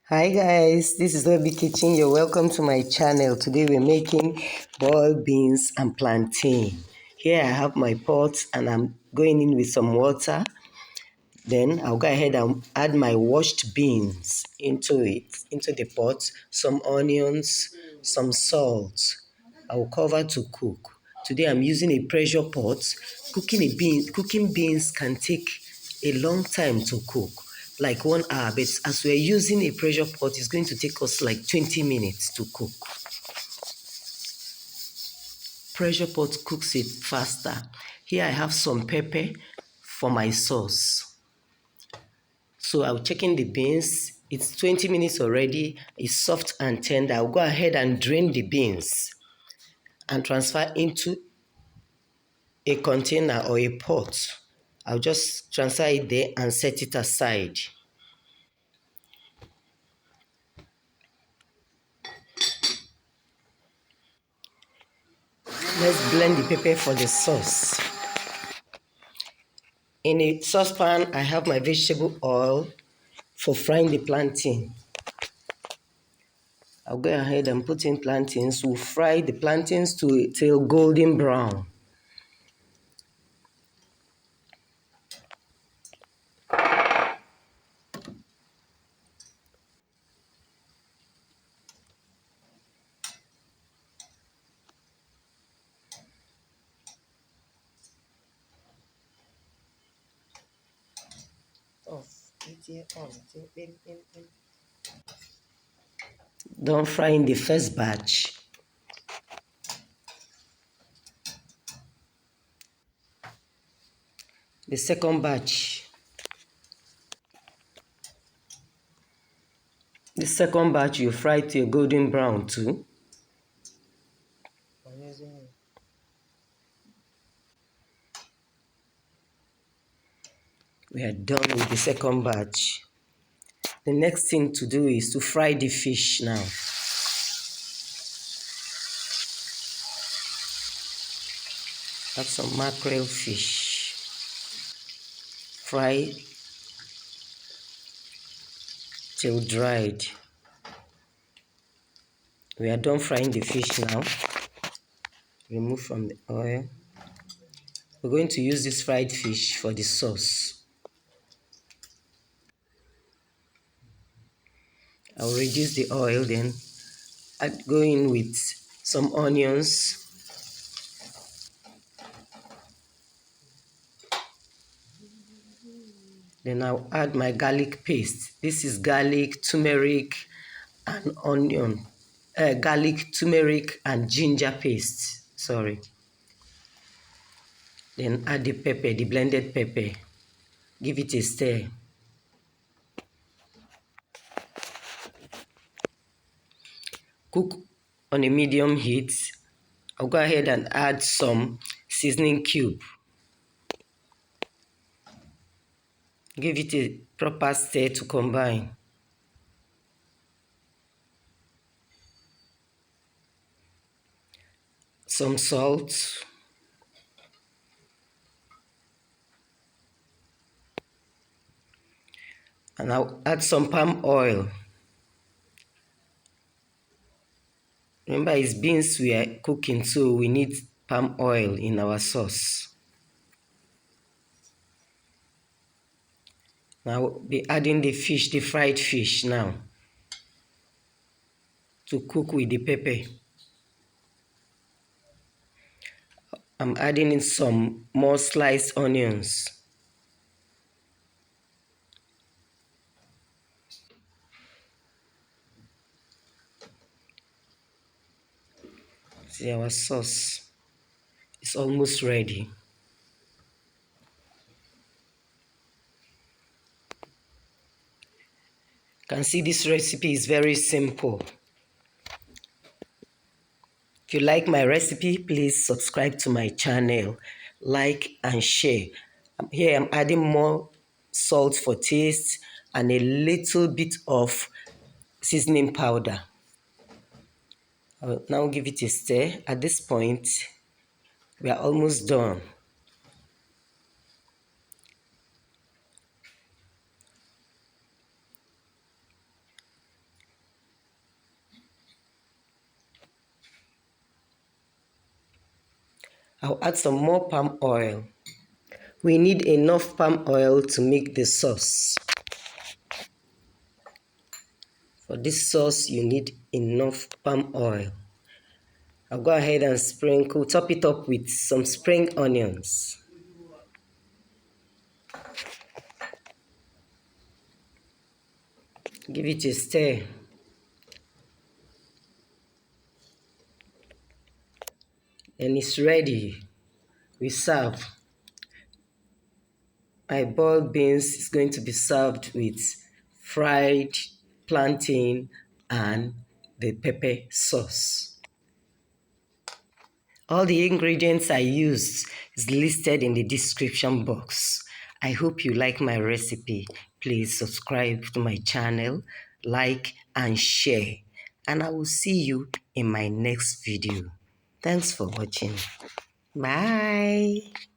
Hi guys, this is Obi Kitchen. You're welcome to my channel. Today we're making boiled beans and plantain. Here I have my pot and I'm going in with some water. Then I'll go ahead and add my washed beans into the pot, some onions, some salt. I'll cover to cook. Today I'm using a pressure pot. Cooking beans can take a long time to cook, like 1 hour, but as we're using a pressure pot, it's going to take us like 20 minutes to cook. Pressure pot cooks it faster. Here I have some pepper for my sauce. So I'll check in the beans. It's 20 minutes already. It's soft and tender. I'll go ahead and drain the beans and transfer into a container or a pot. I'll just transfer it there and set it aside. Let's blend the pepper for the sauce. In a saucepan, I have my vegetable oil for frying the plantain. I'll go ahead and put in plantains. We'll fry the plantains till golden brown. Don't fry in the first batch. The second batch. The second batch you fry to a golden brown too. We are done with the second batch. The next thing to do is to fry the fish now. Have some mackerel fish. Fry till dried. We are done frying the fish now. Remove from the oil. We're going to use this fried fish for the sauce. I'll reduce the oil then. I'll go in with some onions. Then I'll add my garlic paste. This is garlic, turmeric, and onion. Garlic, turmeric, and ginger paste. Sorry. Then add the pepper, the blended pepper. Give it a stir. Cook on a medium heat. I'll go ahead and add some seasoning cube. Give it a proper stir to combine. Some salt. And I'll add some palm oil. Remember, it's beans we are cooking, so we need palm oil in our sauce. Now we'll be adding the fish, the fried fish now, to cook with the pepper. I'm adding in some more sliced onions. See, our sauce is almost ready. You can see this recipe is very simple. If you like my recipe, please subscribe to my channel, like and share. Here I'm adding more salt for taste and a little bit of seasoning powder. I'll now give it a stir. At this point, we are almost done. I'll add some more palm oil. We need enough palm oil to make the sauce. For this sauce, you need enough palm oil. I'll go ahead and top it up with some spring onions. Give it a stir. And it's ready. We serve. My boiled beans is going to be served with fried plantain and the pepper sauce. All the ingredients I used is listed in the description box. I hope you like my recipe. Please subscribe to my channel, like and share. And I will see you in my next video. Thanks for watching. Bye.